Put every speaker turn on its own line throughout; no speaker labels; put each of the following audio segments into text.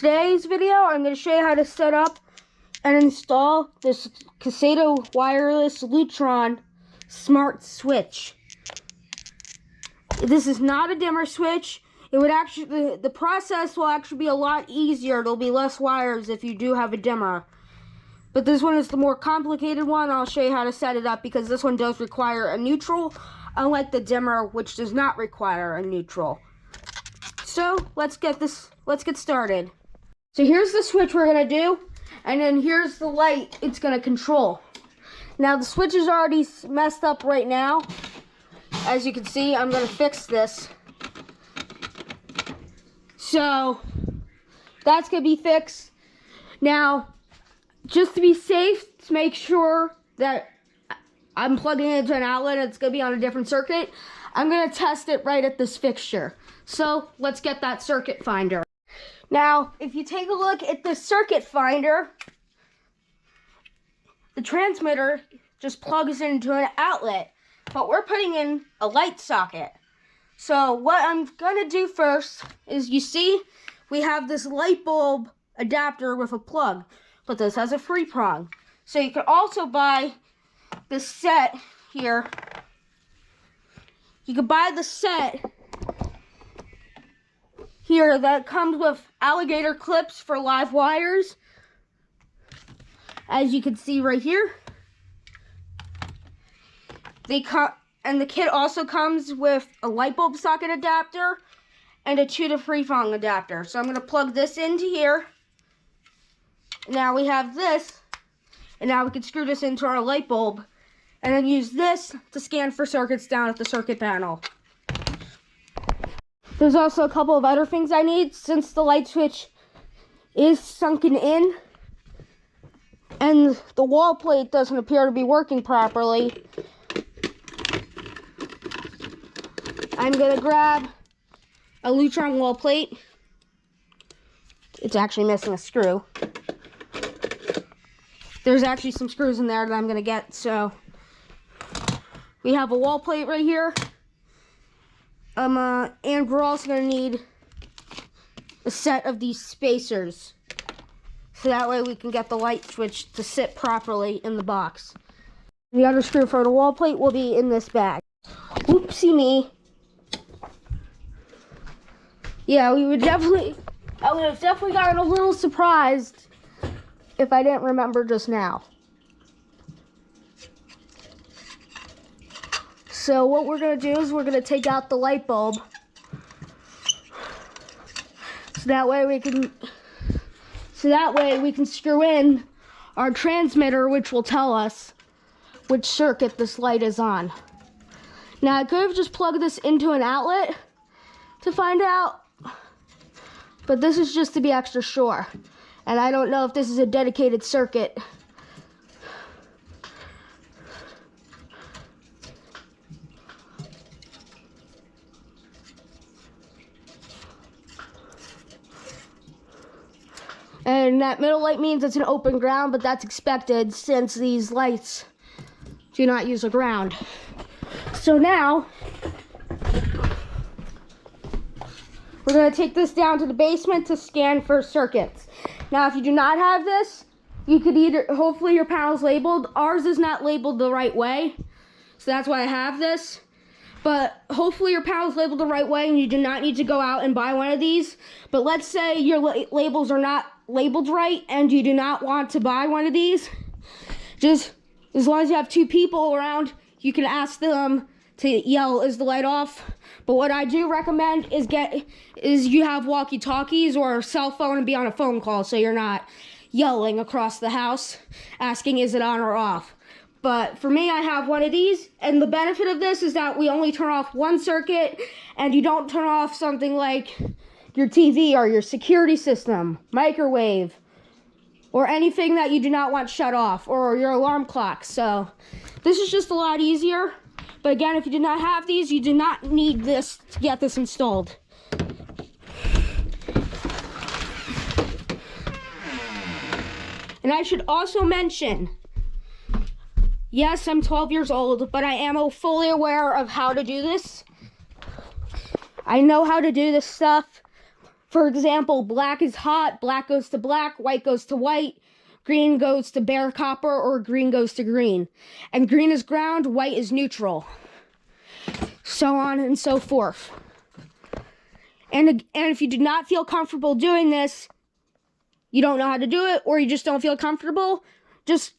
today's video, I'm going to show you how to set up and install this Caseta wireless Lutron smart switch. This is not a dimmer switch. It would actually, the process will actually be a lot easier. There'll be less wires if you do have a dimmer. But this one is the more complicated one. I'll show you how to set it up because this one does require a neutral, unlike the dimmer, which does not require a neutral. So let's get started. So here's the switch we're gonna do, and then here's the light it's gonna control. Now the switch is already messed up right now. As you can see, I'm gonna fix this. So that's gonna be fixed. Now, just to be safe, to make sure that I'm plugging it into an outlet and it's gonna be on a different circuit, I'm gonna test it right at this fixture. So let's get that circuit finder. Now, if you take a look at the circuit finder, the transmitter just plugs into an outlet, but we're putting in a light socket. So what I'm gonna do first is, you see, we have this light bulb adapter with a plug, but this has a free prong. So you can also buy this set here. You can buy the set here that comes with alligator clips for live wires, as you can see right here. And the kit also comes with a light bulb socket adapter and a 2 to 3 prong adapter. So I'm going to plug this into here. Now we have this, and now we can screw this into our light bulb and then use this to scan for circuits down at the circuit panel. There's also a couple of other things I need, since the light switch is sunken in and the wall plate doesn't appear to be working properly. I'm gonna grab a Lutron wall plate. It's actually missing a screw. There's actually some screws in there that I'm gonna get, so we have a wall plate right here. And we're also gonna need a set of these spacers, so that way we can get the light switch to sit properly in the box. The other screw for the wall plate will be in this bag. Oopsie me. Yeah, I would have definitely gotten a little surprised if I didn't remember just now. So what we're gonna do is we're gonna take out the light bulb, so that way we can screw in our transmitter, which will tell us which circuit this light is on. Now I could have just plugged this into an outlet to find out, but this is just to be extra sure. And I don't know if this is a dedicated circuit. And that middle light means it's an open ground, but that's expected since these lights do not use a ground. So now, we're gonna take this down to the basement to scan for circuits. Now, if you do not have this, you could hopefully your panel's labeled. Ours is not labeled the right way, so that's why I have this. But hopefully your panel's labeled the right way and you do not need to go out and buy one of these. But let's say your labels are not labeled right and you do not want to buy one of these. Just as long as you have 2 people around, you can ask them to yell, "Is the light off?" But what I do recommend is you have walkie-talkies or a cell phone and be on a phone call, so you're not yelling across the house asking, "Is it on or off?" But for me, I have one of these, and the benefit of this is that we only turn off one circuit, and you don't turn off something like your TV or your security system, microwave, or anything that you do not want shut off, or your alarm clock. So this is just a lot easier. But again, if you do not have these, you do not need this to get this installed. And I should also mention, yes, I'm 12 years old, but I am fully aware of how to do this. I know how to do this stuff For example, black is hot, black goes to black, white goes to white, green goes to bare copper, or green goes to green. And green is ground, white is neutral. So on and so forth. And if you do not feel comfortable doing this, you don't know how to do it, or you just don't feel comfortable, just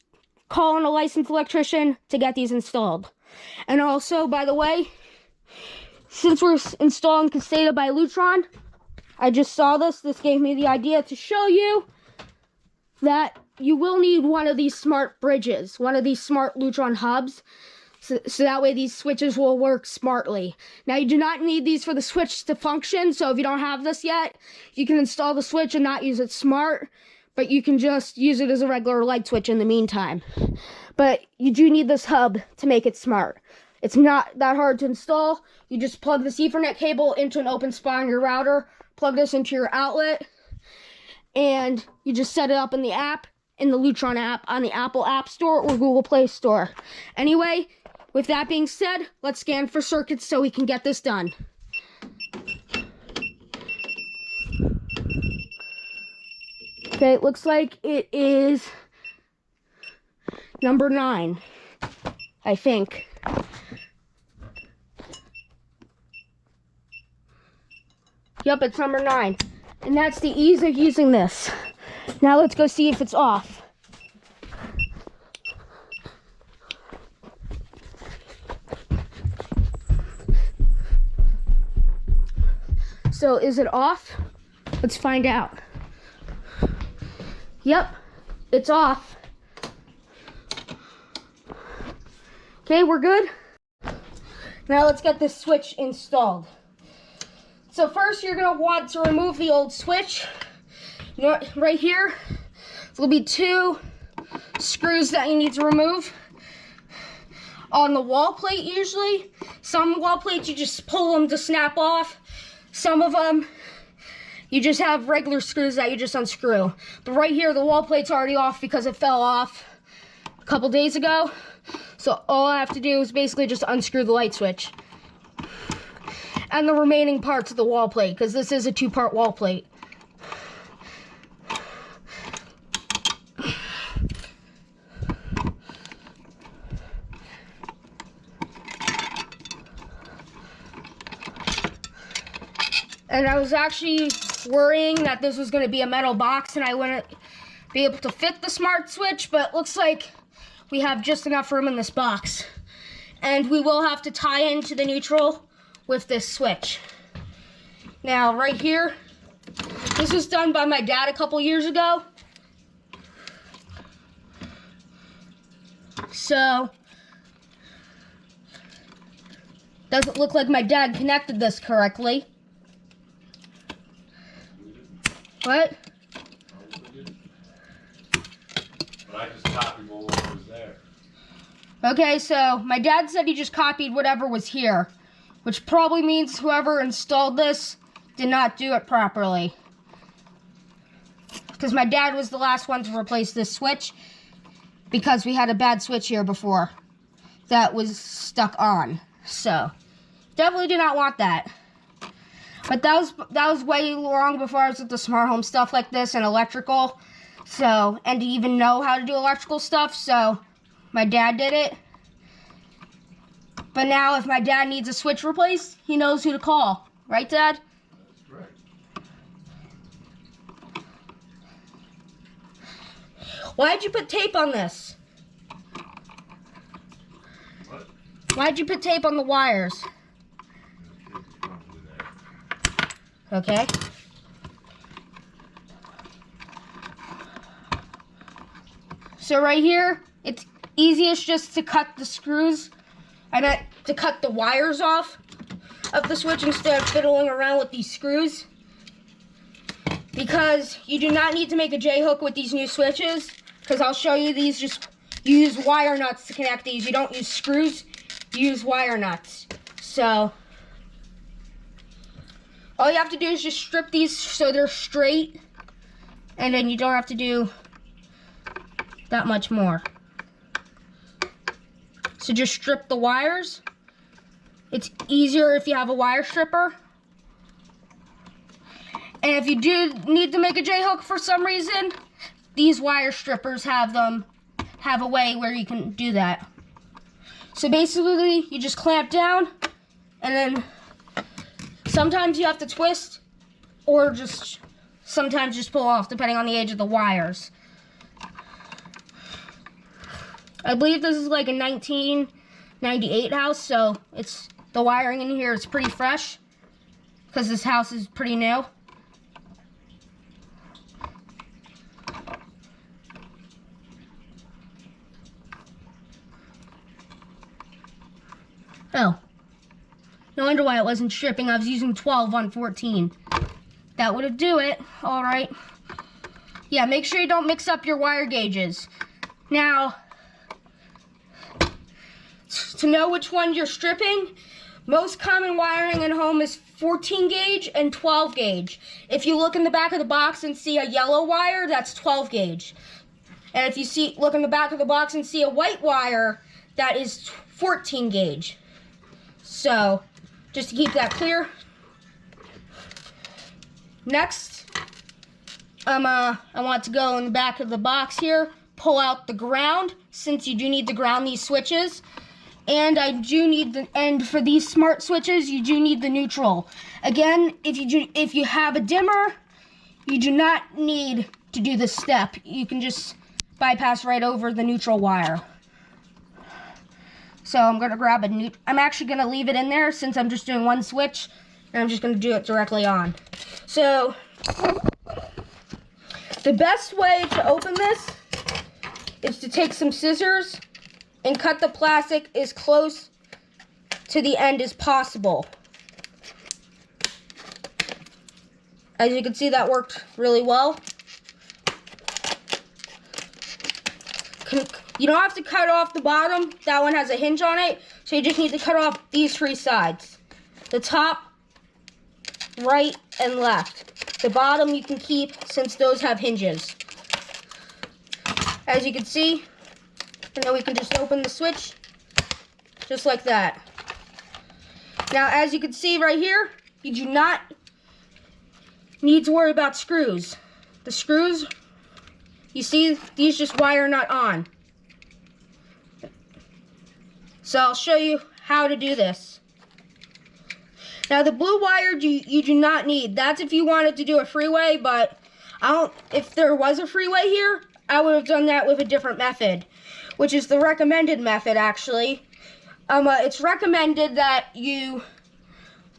call in a licensed electrician to get these installed. And also, by the way, since we're installing Caseta by Lutron, I just saw this. This gave me the idea to show you that you will need one of these smart bridges, one of these smart Lutron hubs, so that way these switches will work smartly. Now, you do not need these for the switch to function, so if you don't have this yet, you can install the switch and not use it smart, but you can just use it as a regular light switch in the meantime. But you do need this hub to make it smart. It's not that hard to install. You just plug this Ethernet cable into an open spot on your router, plug this into your outlet, and you just set it up in the app, in the Lutron app, on the Apple App Store or Google Play Store. Anyway, with that being said, let's scan for circuits so we can get this done. Okay, it looks like it is number 9, I think. Yep, it's number 9. And that's the ease of using this. Now let's go see if it's off. So is it off? Let's find out. Yep, it's off. Okay, we're good. Now let's get this switch installed. So first you're gonna want to remove the old switch. You know, right here, there'll be 2 screws that you need to remove on the wall plate usually. Some wall plates you just pull them to snap off. Some of them, you just have regular screws that you just unscrew. But right here, the wall plate's already off because it fell off a couple days ago. So all I have to do is basically just unscrew the light switch. And the remaining parts of the wall plate, because this is a 2-part wall plate. And I was actually worrying that this was going to be a metal box and I wouldn't be able to fit the smart switch, but it looks like we have just enough room in this box. And we will have to tie into the neutral with this switch. Now, right here, this was done by my dad a couple years ago. So, doesn't look like my dad connected this correctly. What?
But I just copied what was there.
Okay, so my dad said he just copied whatever was here, which probably means whoever installed this did not do it properly. Because my dad was the last one to replace this switch because we had a bad switch here before that was stuck on. So, definitely do not want that. But that was way long before I was with the smart home stuff like this and electrical. So, and to even know how to do electrical stuff, so my dad did it. But now if my dad needs a switch replaced, he knows who to call. Right, Dad?
That's right.
Why'd you put tape on this?
What?
Why'd you put tape on the wires? Okay. So right here, it's easiest just to cut the screws. I meant to cut the wires off of the switch instead of fiddling around with these screws. Because you do not need to make a J-hook with these new switches. Because I'll show you these, just you use wire nuts to connect these. You don't use screws, you use wire nuts. So all you have to do is just strip these so they're straight, and then you don't have to do that much more. So just strip the wires. It's easier if you have a wire stripper. And if you do need to make a J-hook for some reason, these wire strippers have a way where you can do that. So basically, you just clamp down, and then sometimes you have to twist, or just sometimes just pull off, depending on the age of the wires. I believe this is like a 1998 house, so the wiring in here is pretty fresh, because this house is pretty new. Oh, no wonder why it wasn't stripping. I was using 12 on 14. That would do it. All right. Yeah, make sure you don't mix up your wire gauges. Now, to know which one you're stripping, most common wiring in home is 14 gauge and 12 gauge. If you look in the back of the box and see a yellow wire, that's 12 gauge. And if you look in the back of the box and see a white wire, that is 14 gauge. So, just to keep that clear. Next, I want to go in the back of the box here, pull out the ground, since you do need to ground these switches. And and for these smart switches, you do need the neutral. Again, if you have a dimmer, you do not need to do this step. You can just bypass right over the neutral wire. So I'm going to grab I'm actually going to leave it in there since I'm just doing one switch, and I'm just going to do it directly on. So the best way to open this is to take some scissors and cut the plastic as close to the end as possible. As you can see, that worked really well. You don't have to cut off the bottom. That one has a hinge on it. So you just need to cut off these three sides. The top, right, and left. The bottom you can keep since those have hinges. As you can see, and then we can just open the switch just like that. Now, as you can see right here, you do not need to worry about screws. The screws, you see, these just wire nut on. So I'll show you how to do this. Now the blue wire you do not need. That's if you wanted to do a freeway, but if there was a freeway here, I would have done that with a different method, which is the recommended method actually. It's recommended that you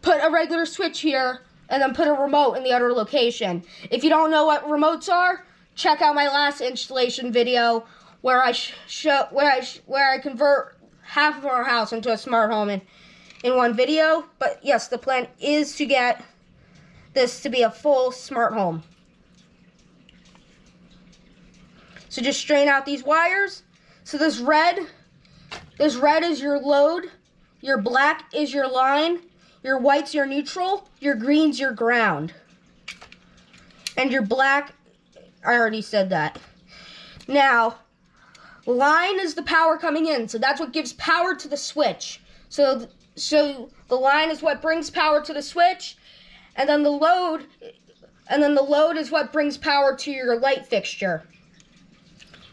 put a regular switch here and then put a remote in the other location. If you don't know what remotes are, check out my last installation video where I convert half of our house into a smart home in one video. But yes, the plan is to get this to be a full smart home. So just strain out these wires. So this red is your load, your black is your line, your white's your neutral, your green's your ground. And your black, I already said that. Now, line is the power coming in, so that's what gives power to the switch. So the line is what brings power to the switch, and then the load is what brings power to your light fixture.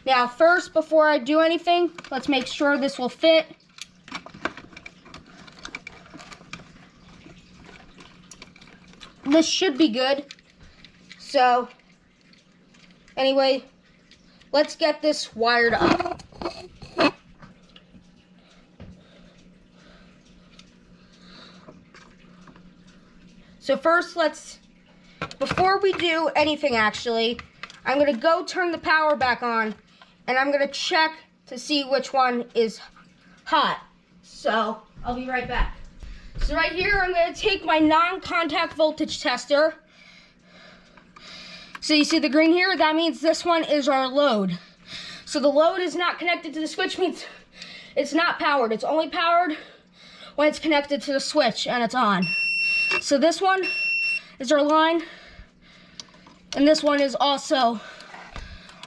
Now, first, before I do anything, let's make sure this will fit. This should be good. So, anyway, let's get this wired up. So first, before we do anything actually, I'm going to go turn the power back on, and I'm going to check to see which one is hot. So, I'll be right back. So right here, I'm going to take my non-contact voltage tester. So you see the green here? That means this one is our load. So the load is not connected to the switch, means it's not powered. It's only powered when it's connected to the switch and it's on. So this one is our line, and this one is also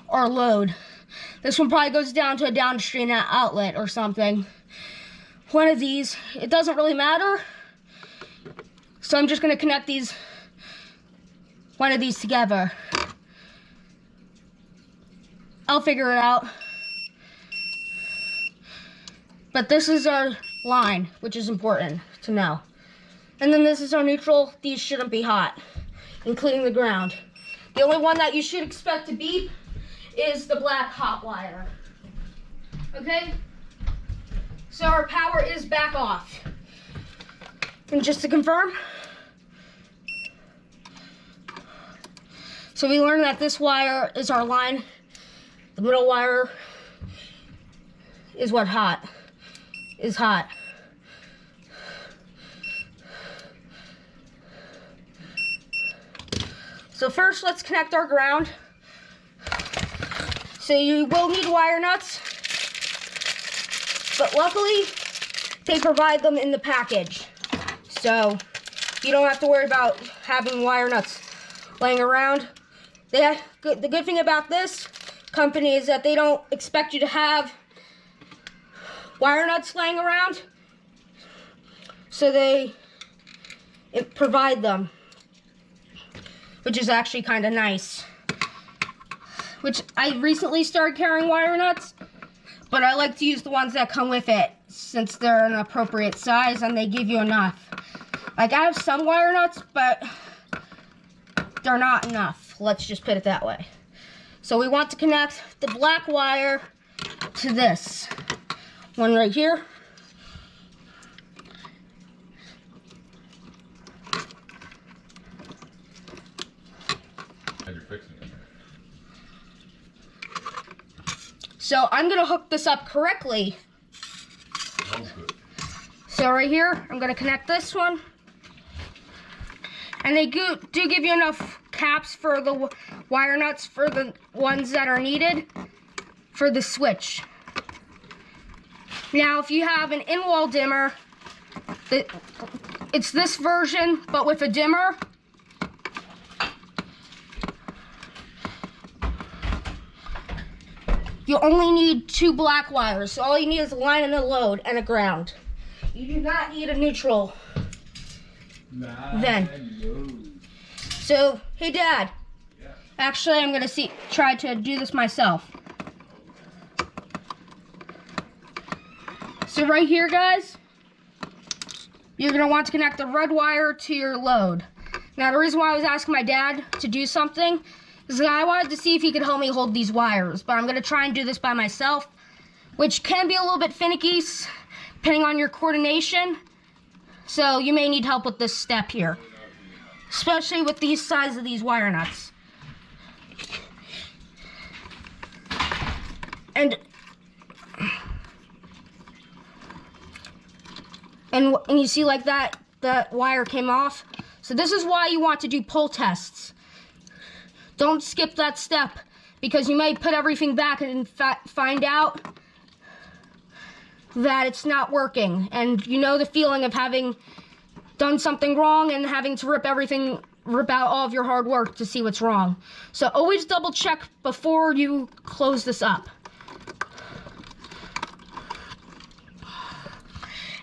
our load. This one probably goes down to a downstream outlet or something. One of these, it doesn't really matter. So I'm just going to connect these one of these together. I'll figure it out. But this is our line, which is important to know. And then this is our neutral. These shouldn't be hot, including the ground. The only one that you should expect to beep is the black hot wire. Okay? So our power is back off. And just to confirm, so we learned that this wire is our line. The middle wire is what is hot. So first, let's connect our ground. So you will need wire nuts, but luckily they provide them in the package. So you don't have to worry about having wire nuts laying around. The good thing about this company is that they don't expect you to have wire nuts laying around, so they provide them, which is actually kind of nice. Which I recently started carrying wire nuts, but I like to use the ones that come with it since they're an appropriate size and they give you enough. Like, I have some wire nuts, but they're not enough. Let's just put it that way. So we want to connect the black wire to this one right here.
And you're fixing it.
So I'm gonna hook this up correctly.
Oh, good.
So right here, I'm gonna connect this one. And they do give you enough caps for the wire nuts for the ones that are needed for the switch. Now, if you have an in-wall dimmer, it's this version, but with a dimmer. You only need 2 black wires. So all you need is a line and a load and a ground. You do not need a neutral. Then. So, hey Dad.
Yeah.
Actually, I'm gonna try to do this myself. So right here, guys, you're gonna want to connect the red wire to your load. Now, the reason why I was asking my dad to do something is that I wanted to see if he could help me hold these wires, but I'm gonna try and do this by myself, which can be a little bit finicky depending on your coordination. So you may need help with this step here, especially with these size of these wire nuts. And you see like that wire came off. So this is why you want to do pull tests. Don't skip that step, because you may put everything back and find out that it's not working. And you know the feeling of having done something wrong and having to rip out all of your hard work to see what's wrong. So always double check before you close this up.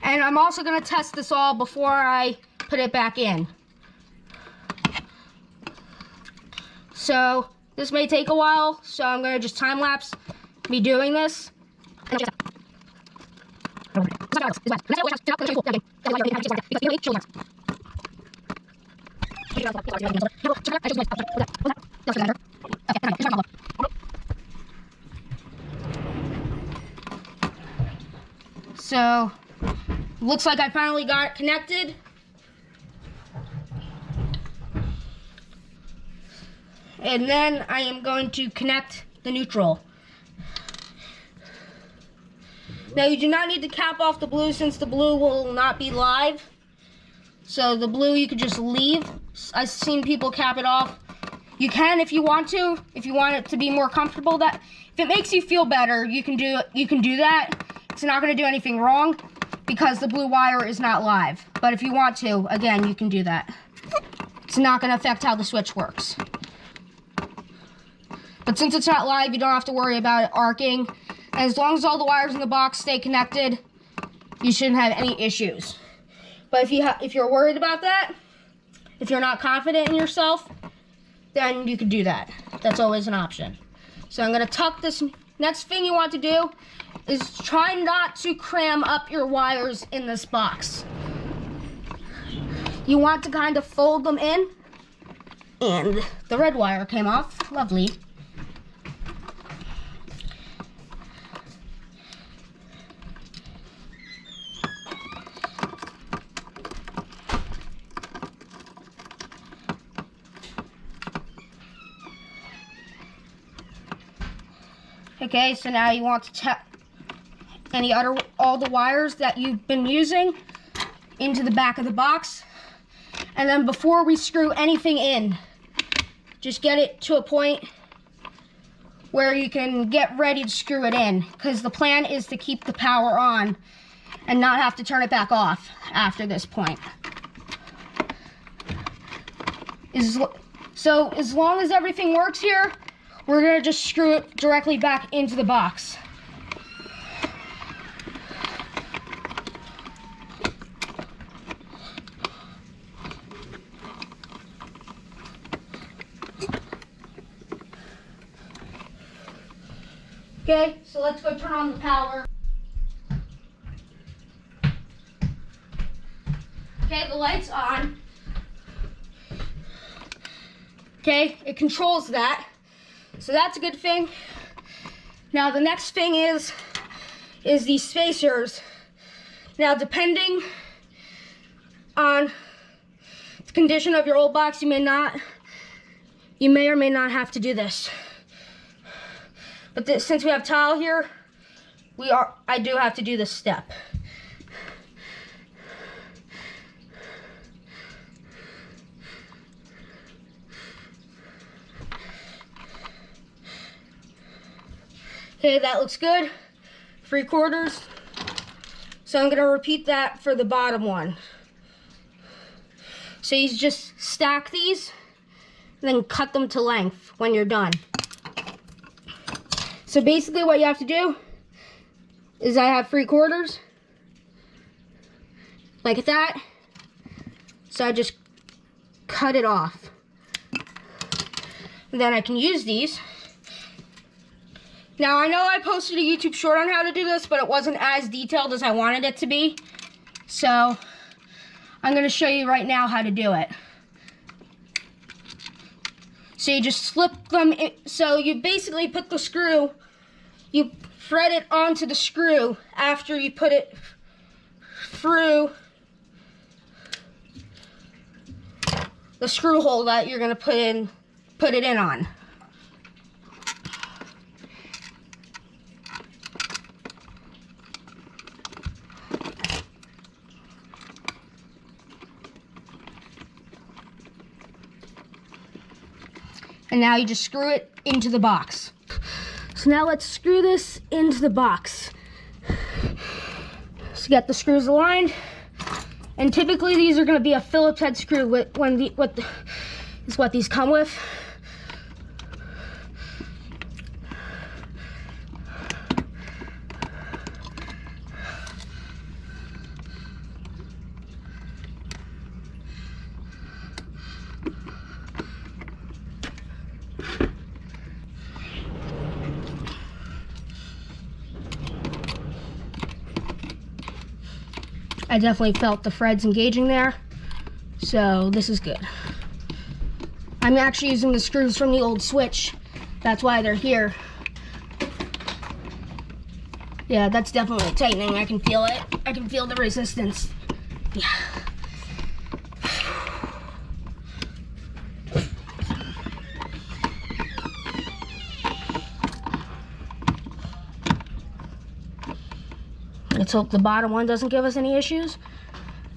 And I'm also gonna test this all before I put it back in. So this may take a while, so I'm gonna just time lapse me doing this. So looks like I finally got it connected. And then I am going to connect the neutral. Now you do not need to cap off the blue, since the blue will not be live. So the blue you could just leave. I've seen people cap it off. You can if you want to, if you want it to be more comfortable. That if it makes you feel better, you can do that. It's not going to do anything wrong because the blue wire is not live. But if you want to, again, you can do that. It's not going to affect how the switch works. But since it's not live, you don't have to worry about it arcing. And as long as all the wires in the box stay connected, you shouldn't have any issues. But if you're worried about that, if you're not confident in yourself, then you could do that. That's always an option. So I'm gonna tuck this. Next thing you want to do is try not to cram up your wires in this box. You want to kind of fold them in, and the red wire came off. Lovely. Okay, so now you want to tap all the wires that you've been using into the back of the box. And then before we screw anything in, just get it to a point where you can get ready to screw it in, because the plan is to keep the power on and not have to turn it back off after this point. So as long as everything works here, we're gonna just screw it directly back into the box. Okay, so let's go turn on the power. Okay, the light's on. Okay, it controls that. So that's a good thing. Now the next thing is these spacers. Now depending on the condition of your old box, you may or may not have to do this. But since we have tile here, I do have to do this step. Okay, that looks good. 3/4. So I'm gonna repeat that for the bottom one. So you just stack these, and then cut them to length when you're done. So basically what you have to do is I have 3/4, like that. So I just cut it off. And then I can use these. Now I know I posted a YouTube short on how to do this, but it wasn't as detailed as I wanted it to be. So I'm gonna show you right now how to do it. So you just slip them in, so you basically put the screw, you thread it onto the screw after you put it through the screw hole that you're gonna put it in on. And now you just screw it into the box. So now let's screw this into the box. So get the screws aligned. And typically these are gonna be a Phillips head screw is what these come with. I definitely felt the threads engaging there, so this is good. I'm actually using the screws from the old switch. That's why they're here. Yeah, that's definitely tightening. I can feel it. I can feel the resistance. Yeah. Let's hope the bottom one doesn't give us any issues.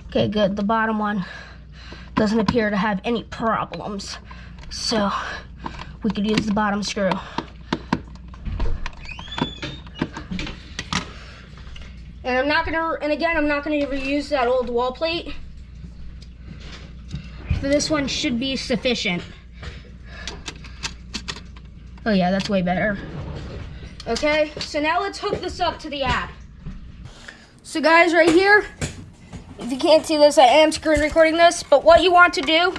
Okay, good. The bottom one doesn't appear to have any problems. So we could use the bottom screw. And I'm not gonna reuse that old wall plate. So this one should be sufficient. Oh yeah, that's way better. Okay, so now let's hook this up to the app. So guys, right here, if you can't see this, I am screen recording this, but what you want to do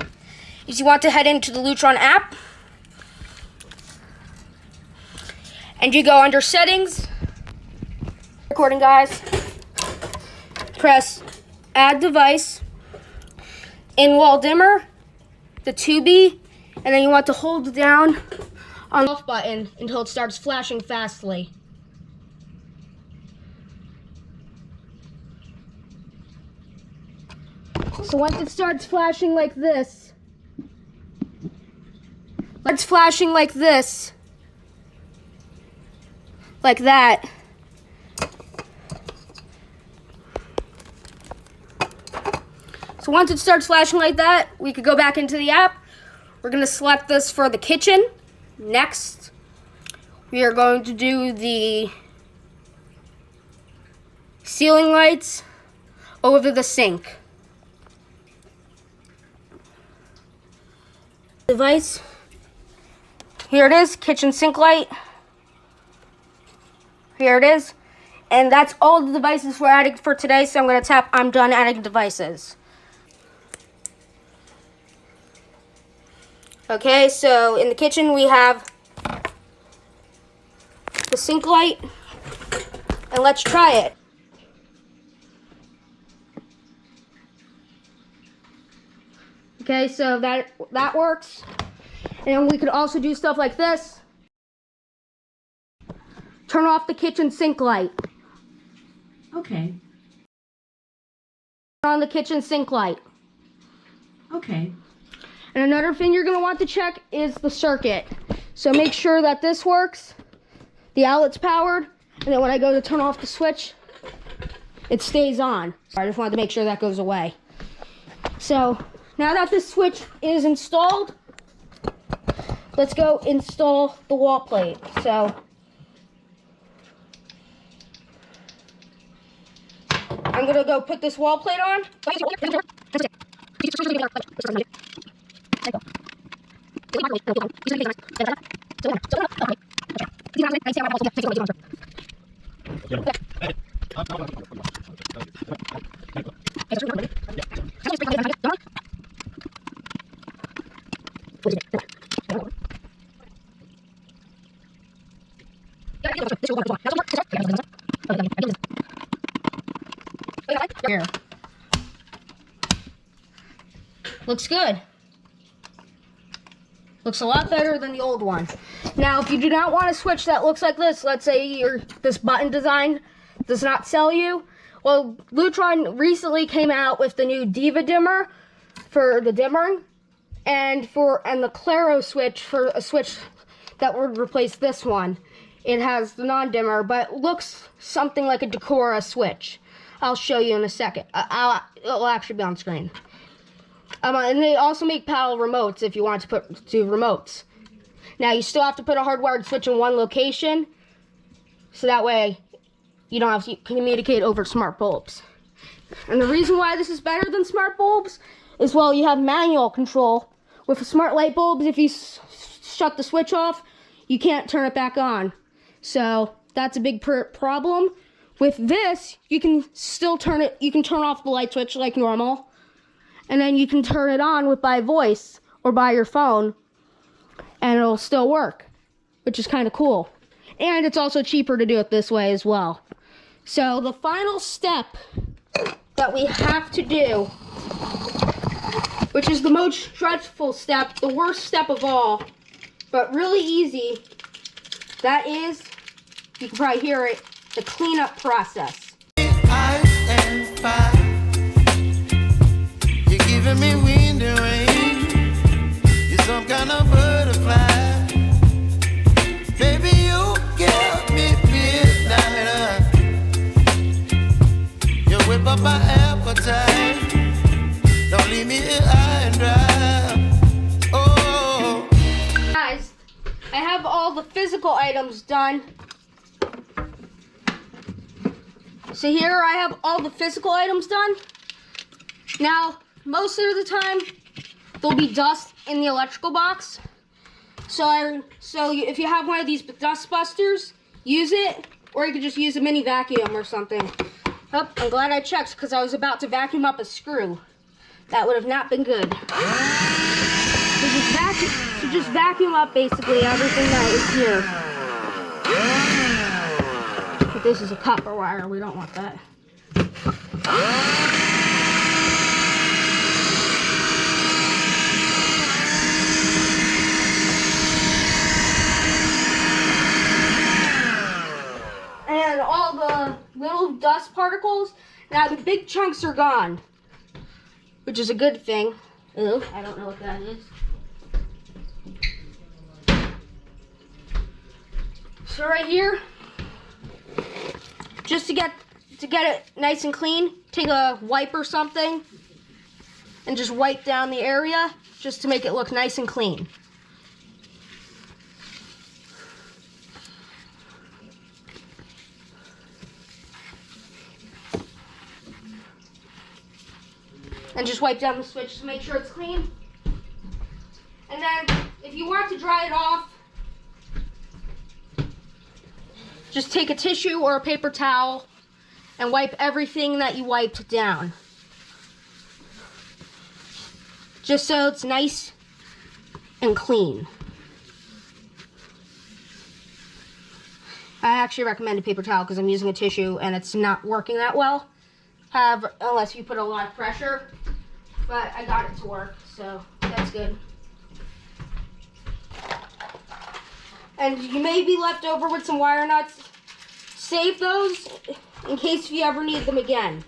is you want to head into the Lutron app. And you go under settings. Recording, guys. Press add device. In wall dimmer, the 2B, and then you want to hold down on the off button until it starts flashing fastly. So once it starts flashing like this, like that. So once it starts flashing like that, we could go back into the app. We're going to select this for the kitchen. Next, we are going to do the ceiling lights over the sink. Device. Here it is, kitchen sink light. Here it is. And that's all the devices we're adding for today, so I'm going to tap I'm done adding devices. Okay, so in the kitchen we have the sink light, and let's try it. Okay, so that works. And we could also do stuff like this. Turn off the kitchen sink light.
Okay.
Turn on the kitchen sink light.
Okay.
And another thing you're going to want to check is the circuit. So make sure that this works, the outlet's powered, and then when I go to turn off the switch, it stays on. So I just wanted to make sure that goes away. So now that this switch is installed, let's go install the wall plate. So I'm going to go put this wall plate on. Here. Looks good. Looks a lot better than the old one. Now, if you do not want a switch that looks like this, let's say this button design does not sell you. Well, Lutron recently came out with the new Diva dimmer for the dimmering, and the Claro switch for a switch that would replace this one. It has the non-dimmer, but it looks something like a Decora switch. I'll show you in a second. It'll actually be on screen. And they also make paddle remotes if you want to do remotes. Now, you still have to put a hardwired switch in one location, so that way you don't have to communicate over smart bulbs. And the reason why this is better than smart bulbs is, well, you have manual control. With smart light bulbs, if you shut the switch off, you can't turn it back on. So that's a big problem. With this, you can still turn off the light switch like normal, and then you can turn it on by voice or by your phone, and it'll still work, which is kind of cool. And it's also cheaper to do it this way as well. So the final step that we have to do, which is the most stressful step, the worst step of all, but really easy, that is, you can probably hear it, the cleanup process.
Ice and fire. You're giving me wind and rain. You're some kind of butterfly. Baby, you give me midnight. You whip up my appetite. Don't leave me here high and dry. Oh.
Guys, I have all the physical items done. So here I have all the physical items done. Now, most of the time, there'll be dust in the electrical box. So if you have one of these dust busters, use it, or you could just use a mini vacuum or something. Oh, I'm glad I checked because I was about to vacuum up a screw. That would have not been good. just vacuum up basically everything that is here. But this is a copper wire, we don't want that. And all the little dust particles, now the big chunks are gone, which is a good thing. Ooh, I don't know what that is. So right here, just to get it nice and clean, take a wipe or something and just wipe down the area just to make it look nice and clean. And just wipe down the switch to make sure it's clean. And then if you want to dry it off, just take a tissue or a paper towel and wipe everything that you wiped down. Just so it's nice and clean. I actually recommend a paper towel because I'm using a tissue and it's not working that well. Unless you put a lot of pressure. But I got it to work, so that's good. And you may be left over with some wire nuts. Save those in case you ever need them again.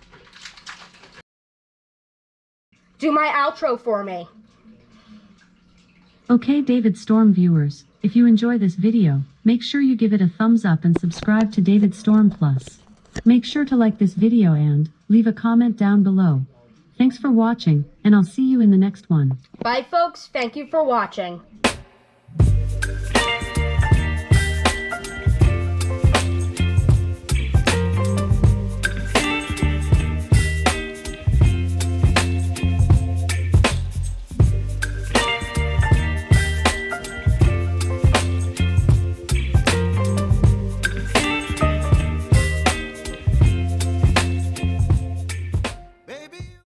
Do my outro for me.
Okay, David Storm viewers, if you enjoy this video, make sure you give it a thumbs up and subscribe to David Storm Plus. Make sure to like this video and leave a comment down below. Thanks for watching, and I'll see you in the next one.
Bye, folks. Thank you for watching.